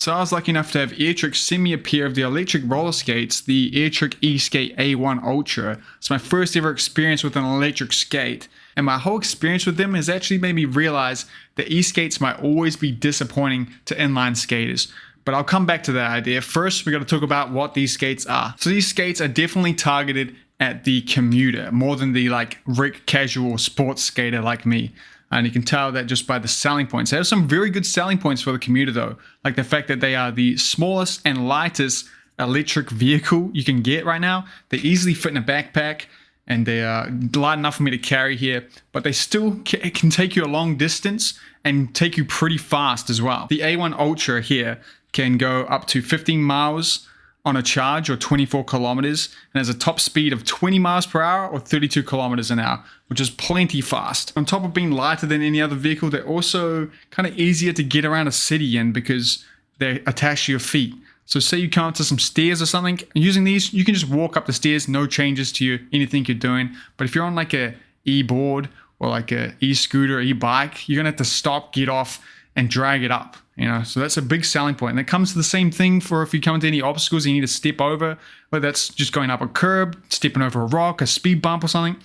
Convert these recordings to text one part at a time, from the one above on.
So I was lucky enough to have AIRTRICK send me a pair of the electric roller skates, the AIRTRICK E-SKATE A1 ULTRA. It's my first ever experience with an electric skate, and my whole experience with them has actually made me realize that e-skates might always be disappointing to inline skaters. But I'll come back to that idea. First, we got to talk about what these skates are. So these skates are definitely targeted at the commuter more than the Rick casual sports skater like me. And you can tell that just by the selling points. They have some very good selling points for the commuter though. Like the fact that they are the smallest and lightest electric vehicle you can get right now. They easily fit in a backpack and they are light enough for me to carry here. But they still can take you a long distance and take you pretty fast as well. The A1 Ultra here can go up to 15 miles on a charge or 24 kilometers and has a top speed of 20 miles per hour or 32 kilometers an hour, which is plenty fast. On top of being lighter than any other vehicle, they're also kind of easier to get around a city in because they're attached to your feet. So say you come up to some stairs or something, using these, you can just walk up the stairs, no changes to anything you're doing. But if you're on like a e-board or like a e-scooter, e-bike, you're gonna have to stop, get off, and drag it up, so that's a big selling point. And it comes to the same thing for if you come into any obstacles you need to step over, whether that's just going up a curb, stepping over a rock, a speed bump or something.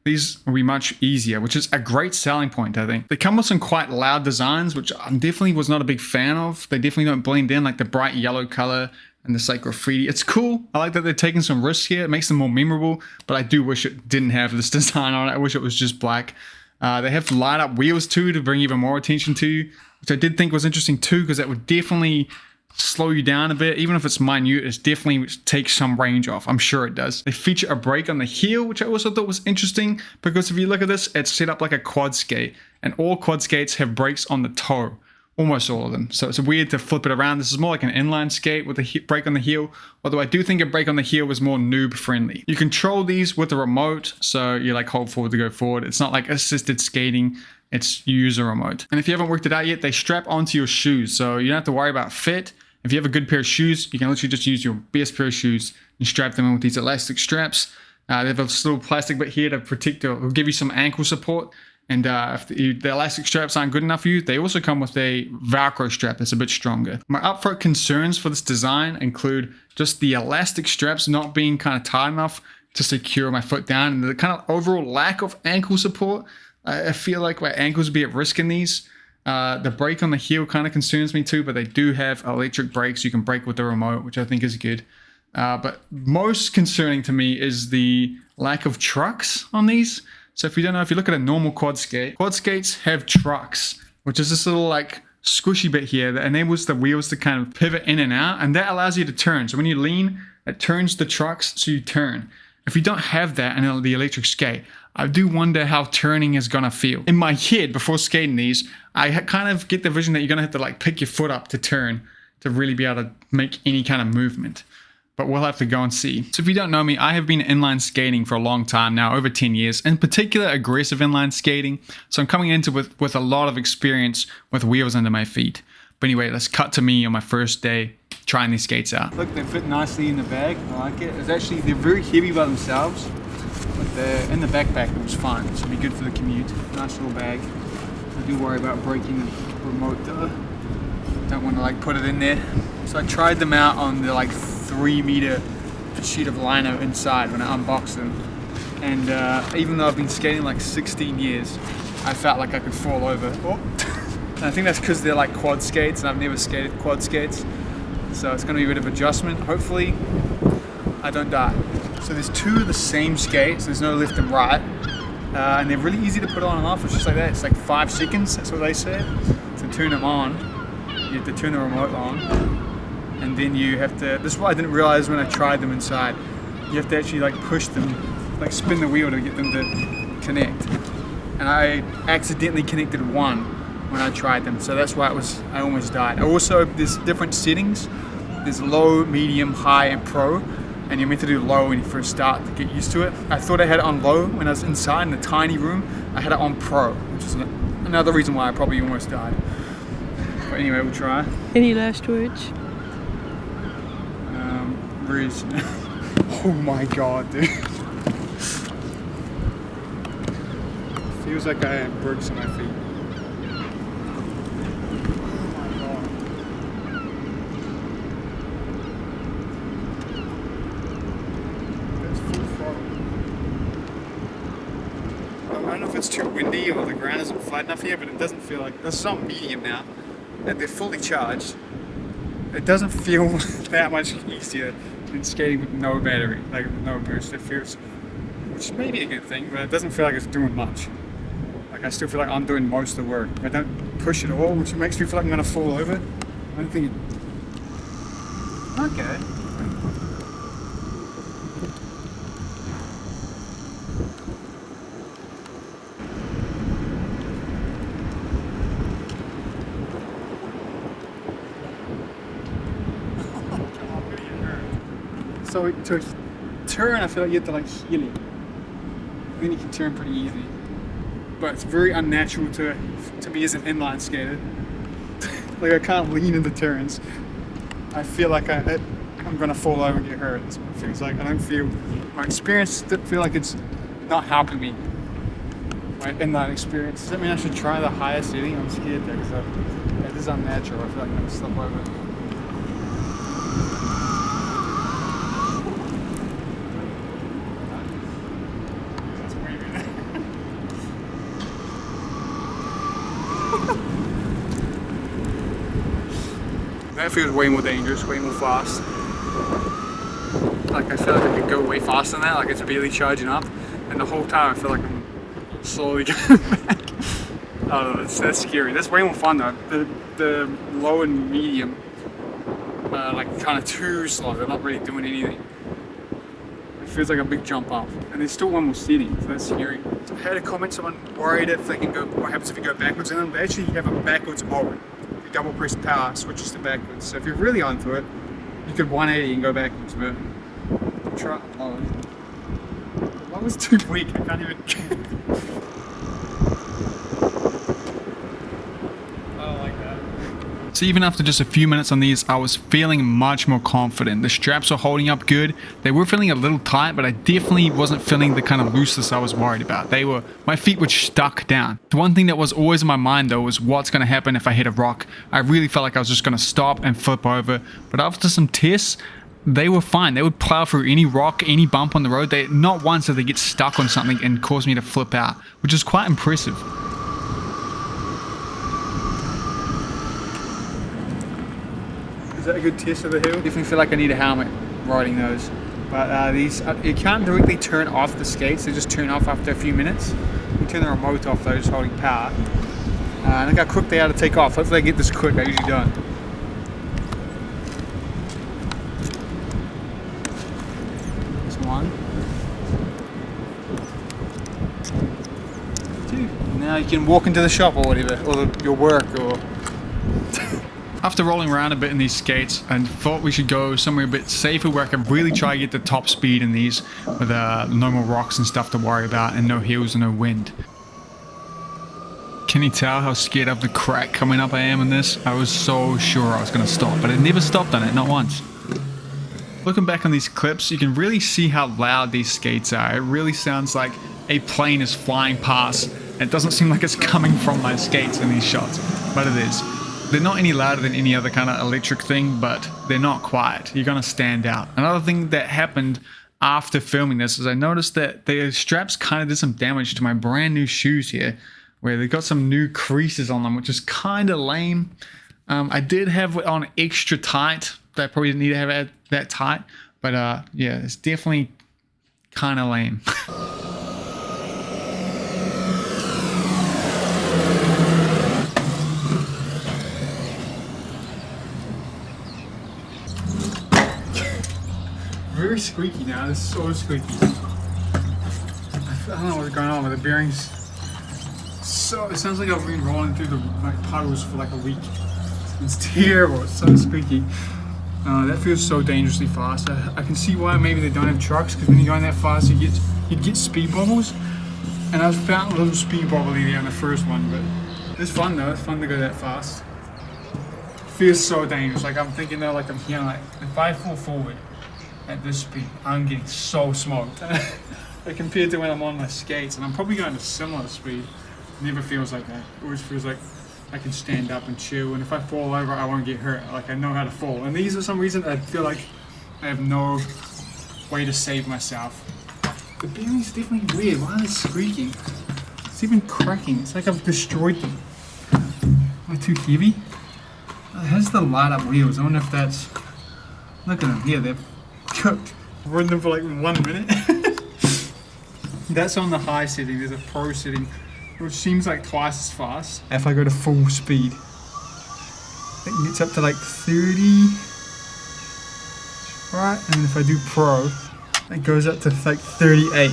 These will be much easier, which is a great selling point, I think. They come with some quite loud designs, which I definitely was not a big fan of. They definitely don't blend in, like the bright yellow color and this graffiti. It's cool. I like that they're taking some risks here. It makes them more memorable, but I do wish it didn't have this design on it. I wish it was just black. They have light up wheels too to bring even more attention to you, which I did think was interesting too, because that would definitely slow you down a bit. Even if it's minute, it definitely takes some range off. I'm sure it does. They feature a brake on the heel, which I also thought was interesting, because if you look at this, it's set up like a quad skate, and all quad skates have brakes on the toe. Almost all of them. So it's weird to flip it around. This is more like an inline skate with a brake on the heel, although I do think a brake on the heel was more noob friendly. You control these with a remote, so you hold forward to go forward. It's not like assisted skating. It's you use a remote. And if you haven't worked it out yet, they strap onto your shoes, so you don't have to worry about fit. If you have a good pair of shoes, you can literally just use your best pair of shoes and strap them in with these elastic straps. They have a little plastic bit here to protect or give you some ankle support. And if the elastic straps aren't good enough for you, they also come with a Velcro strap that's a bit stronger. My upfront concerns for this design include just the elastic straps not being kind of tight enough to secure my foot down, and the kind of overall lack of ankle support. I feel like my ankles would be at risk in these. The brake on the heel kind of concerns me too, but they do have electric brakes. You can brake with the remote, which I think is good. But most concerning to me is the lack of trucks on these. So if you don't know, if you look at a normal quad skates have trucks, which is this little squishy bit here that enables the wheels to kind of pivot in and out, and that allows you to turn. So when you lean, it turns the trucks so you turn. If you don't have that in the electric skate, I do wonder how turning is gonna feel. In my head, before skating these, I kind of get the vision that you're gonna have to pick your foot up to turn to really be able to make any kind of movement. But we'll have to go and see. So if you don't know me, I have been inline skating for a long time now, over 10 years, in particular aggressive inline skating. So I'm coming into with a lot of experience with wheels under my feet. But anyway, let's cut to me on my first day trying these skates out. Look, they fit nicely in the bag. I like it. They're very heavy by themselves, but they're in the backpack, which is fine. It should be good for the commute. Nice little bag. I do worry about breaking the remote though. Don't want to put it in there. So I tried them out on the 3-meter sheet of lino inside when I unboxed them, and even though I've been skating 16 years, I felt like I could fall over. And I think that's because they're quad skates, and I've never skated quad skates, so it's going to be a bit of adjustment. Hopefully I don't die. So there's two of the same skates, there's no left and right, and they're really easy to put on and off. It's just like that. It's 5 seconds, that's what they say. To turn them on, you have to turn the remote on, and then you have to, this is what I didn't realize when I tried them inside, you have to actually push them, spin the wheel to get them to connect. And I accidentally connected one when I tried them, so that's why I almost died. Also, there's different settings. There's low, medium, high, and pro, and you're meant to do low when you first start to get used to it. I thought I had it on low when I was inside in the tiny room. I had it on pro, which is another reason why I probably almost died. But anyway, we'll try. Any last words? Oh my god, dude. Feels like I have bricks on my feet. Oh my god. it's too windy or the ground isn't flat enough here, but it doesn't feel like, this is on medium now, and they're fully charged. It doesn't feel that much easier than skating with no battery, like no boost. It feels, which may be a good thing, but it doesn't feel like it's doing much. Like I still feel like I'm doing most of the work. I don't push at all, which makes me feel like I'm gonna fall over. I don't think it... Okay. So to turn, I feel like you have to like heel it. Then you can turn pretty easy. But it's very unnatural to me as an inline skater. Like I can't lean into turns. I feel like I'm gonna fall over and get hurt. That's what it feels like. I don't feel, my experience feel like it's not helping me. My inline experience. Does that mean I should try the higher setting? I'm scared there because it is unnatural. I feel like I'm gonna slip over. That feels way more dangerous, way more fast. Like I feel like I could go way faster than that, like it's barely charging up. And the whole time I feel like I'm slowly going back. I don't know, that's scary. That's way more fun though. The low and medium, like kind of too slow, they're not really doing anything. It feels like a big jump up. And there's still one more setting, so that's scary. So I had a comment, someone worried if they can go, what happens if you go backwards in them? They actually have a backwards mode. Double press power switches to backwards. So if you're really onto it, you could 180 and go backwards, but try low. That was too weak, I can't even. I don't like that. So even after just a few minutes on these, I was feeling much more confident. The straps were holding up good. They were feeling a little tight, but I definitely wasn't feeling the kind of looseness I was worried about. My feet were stuck down. The one thing that was always in my mind though was what's going to happen if I hit a rock. I really felt like I was just going to stop and flip over. But after some tests, they were fine. They would plow through any rock, any bump on the road. Not once did they get stuck on something and cause me to flip out, which is quite impressive. Is that a good test of the hill? Definitely feel like I need a helmet riding those. But these, you can't directly turn off the skates, they just turn off after a few minutes. You turn the remote off though, just holding power. And look how quick they are to take off. Hopefully I get this quick, I usually don't. This one. Two. Now you can walk into the shop or whatever, or your work or... After rolling around a bit in these skates, I thought we should go somewhere a bit safer where I can really try to get the top speed in these with no more rocks and stuff to worry about and no hills and no wind. Can you tell how scared of the crack coming up I am in this? I was so sure I was going to stop, but I never stopped on it, not once. Looking back on these clips, you can really see how loud these skates are. It really sounds like a plane is flying past. It doesn't seem like it's coming from my skates in these shots, but it is. They're not any louder than any other kind of electric thing, but they're not quiet. You're gonna stand out. Another thing that happened after filming this is I noticed that the straps kind of did some damage to my brand new shoes here, where they got some new creases on them, which is kind of lame. I did have it on extra tight. I probably didn't need to have it that tight, but yeah, it's definitely kind of lame. Very squeaky now, it's so squeaky. I don't know what's going on with the bearings. So, it sounds like I've been rolling through the puddles for like a week. It's terrible, it's so squeaky. That feels so dangerously fast. I can see why maybe they don't have trucks, because when you're going that fast you'd get speed bubbles. And I found a little speed bubbly there on the first one, but it's fun though, it's fun to go that fast. It feels so dangerous, like I'm thinking though, like I'm here, like if I fall forward at this speed, I'm getting so smoked. Like compared to when I'm on my skates, and I'm probably going at a similar speed, it never feels like that. It always feels like I can stand up and chill, and if I fall over, I won't get hurt. Like I know how to fall. And these, for some reason, I feel like I have no way to save myself. The bearing's definitely weird. Why are they squeaking? It's even cracking. It's like I've destroyed them. Am I too heavy? It has the light up wheels. I wonder if that's... Look at them. Yeah, they're cooked. I've ridden them for like 1 minute. That's on the high setting. There's a pro setting, which seems like twice as fast. If I go to full speed, it gets up to like 30. Right, and then if I do pro, it goes up to like 38.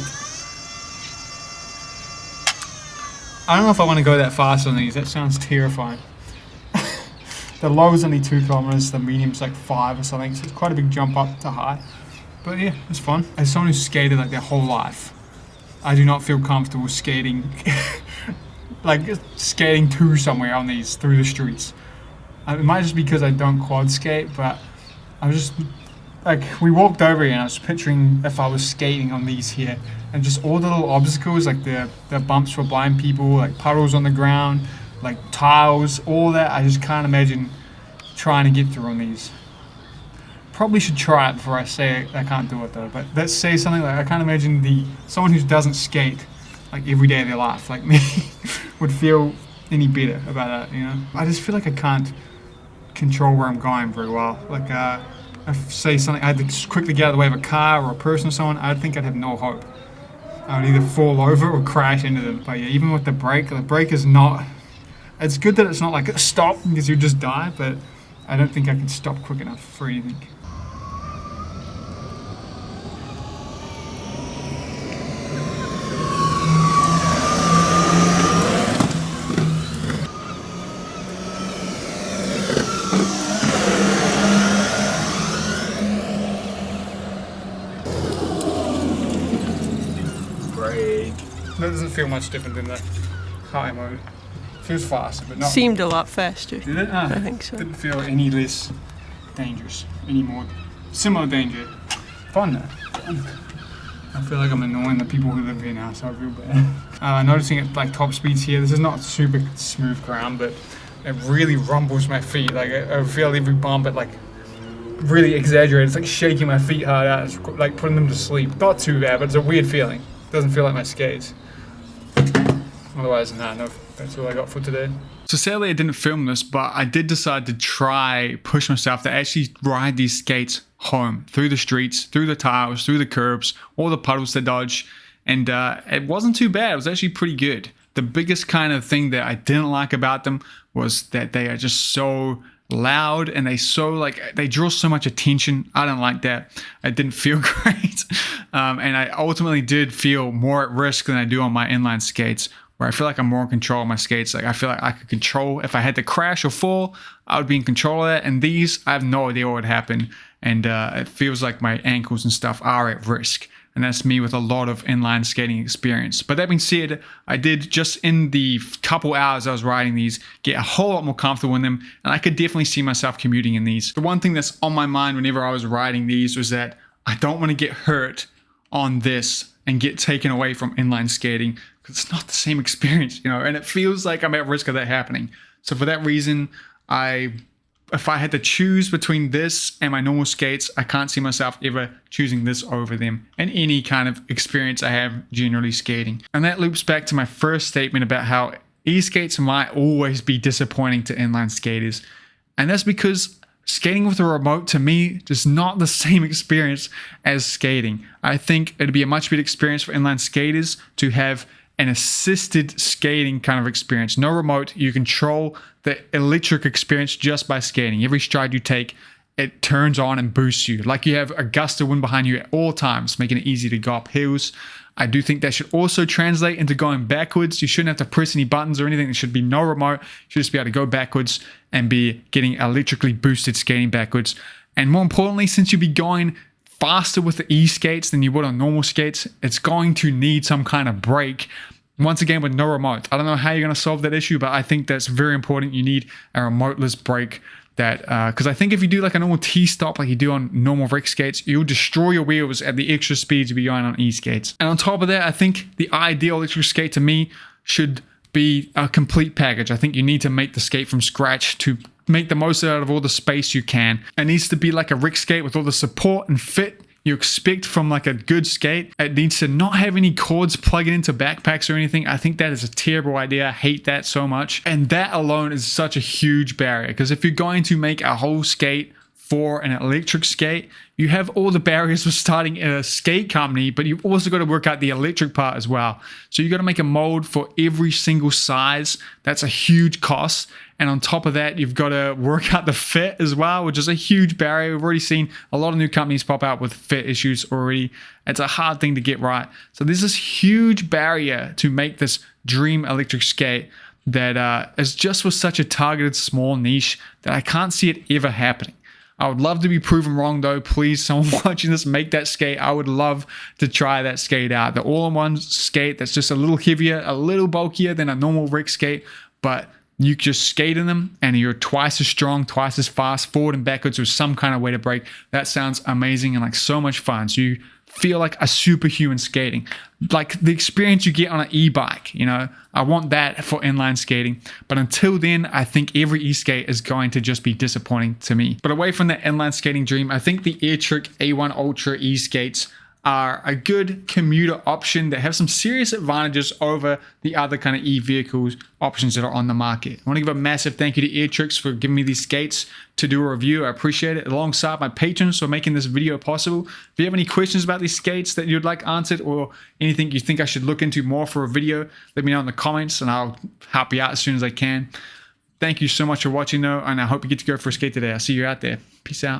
I don't know if I want to go that fast on these. That sounds terrifying. The low is only 2 kilometers, the medium's like 5 or something, so it's quite a big jump up to high. But yeah, it's fun. As someone who's skated like their whole life, I do not feel comfortable skating, like skating to somewhere on these through the streets. It might just be because I don't quad skate, but I was just like, we walked over here and I was picturing if I was skating on these here, and just all the little obstacles, like the bumps for blind people, like puddles on the ground, like tiles, all that. I just can't imagine trying to get through on these. Probably should try it before I say I can't do it though. But let's say something like, I can't imagine someone who doesn't skate like every day of their life, like me, would feel any better about that, you know? I just feel like I can't control where I'm going very well. Like if say something, I had to quickly get out of the way of a car or a person or someone, I think I'd have no hope. I would either fall over or crash into them. But yeah, even with the brake is not, it's good that it's not like a stop because you just die, but I don't think I can stop quick enough for anything. That doesn't feel much different than the high mode. Feels faster, but not... Seemed a lot faster. Did it? I think so. Didn't feel any less dangerous, any more similar danger. Fun though. I feel like I'm annoying the people who live here now, so I feel bad. Noticing at like top speeds here, this is not super smooth ground, but it really rumbles my feet. Like I feel every bump, it like really exaggerated. It's like shaking my feet hard out. It's like putting them to sleep. Not too bad, but it's a weird feeling. Doesn't feel like my skates. Otherwise, no, that's all I got for today. So sadly I didn't film this, but I did decide to try push myself to actually ride these skates home, through the streets, through the tiles, through the curbs, all the puddles to dodge, and it wasn't too bad. It was actually pretty good. The biggest kind of thing that I didn't like about them was that they are just so loud and they draw so much attention. I don't like that. It didn't feel great. And I ultimately did feel more at risk than I do on my inline skates, where I feel like I'm more in control of my skates. Like I feel like I could control, if I had to crash or fall, I would be in control of that. And these, I have no idea what would happen. And it feels like my ankles and stuff are at risk. And that's me with a lot of inline skating experience. But that being said, I did, just in the couple hours I was riding these, get a whole lot more comfortable in them. And I could definitely see myself commuting in these. The one thing that's on my mind whenever I was riding these was that I don't want to get hurt on this and get taken away from inline skating, because it's not the same experience, you know, and it feels like I'm at risk of that happening. So for that reason, if I had to choose between this and my normal skates, I can't see myself ever choosing this over them in any kind of experience I have generally skating. And that loops back to my first statement about how e-skates might always be disappointing to inline skaters. And that's because skating with a remote, to me, is not the same experience as skating. I think it'd be a much better experience for inline skaters to have an assisted skating kind of experience. No remote, you control the electric experience just by skating. Every stride you take, it turns on and boosts you. Like you have a gust of wind behind you at all times, making it easy to go up hills. I do think that should also translate into going backwards. You shouldn't have to press any buttons or anything. There should be no remote. You should just be able to go backwards and be getting electrically boosted skating backwards. And more importantly, since you'll be going faster with the e-skates than you would on normal skates, it's going to need some kind of brake. Once again, with no remote. I don't know how you're going to solve that issue, but I think that's very important. You need a remoteless brake. That because I think if you do like a normal T-stop like you do on normal Rick skates, you'll destroy your wheels at the extra speeds you'll be going on e-skates. And on top of that, I think the ideal electric skate to me should be a complete package. I think you need to make the skate from scratch to make the most out of all the space you can. It needs to be like a Rick skate with all the support and fit you expect from like a good skate. It needs to not have any cords plugging into backpacks or anything. I think that is a terrible idea. I hate that so much. And that alone is such a huge barrier, because if you're going to make a whole skate for an electric skate, you have all the barriers for starting a skate company, but you've also got to work out the electric part as well. So you got to make a mold for every single size. That's a huge cost. And on top of that, you've got to work out the fit as well, which is a huge barrier. We've already seen a lot of new companies pop out with fit issues already. It's a hard thing to get right. So there's this huge barrier to make this dream electric skate that is just for such a targeted small niche that I can't see it ever happening. I would love to be proven wrong though. Please, someone watching this, make that skate. I would love to try that skate out. The all-in-one skate that's just a little heavier, a little bulkier than a normal Rick skate, but you just skate in them and you're twice as strong, twice as fast, forward and backwards with some kind of way to brake. That sounds amazing and like so much fun. So you feel like a superhuman skating, like the experience you get on an e-bike. You know, I want that for inline skating. But until then, I think every e-skate is going to just be disappointing to me. But away from the inline skating dream, I think the AIRTRICK A1 ULTRA e-skates are a good commuter option that have some serious advantages over the other kind of e-vehicles options that are on the market. I want to give a massive thank you to AIRTRICK for giving me these skates to do a review. I appreciate it, alongside my patrons for making this video possible. If you have any questions about these skates that you'd like answered, or anything you think I should look into more for a video, let me know in the comments and I'll help you out as soon as I can. Thank you so much for watching though, and I hope you get to go for a skate today. I'll see you out there. Peace out.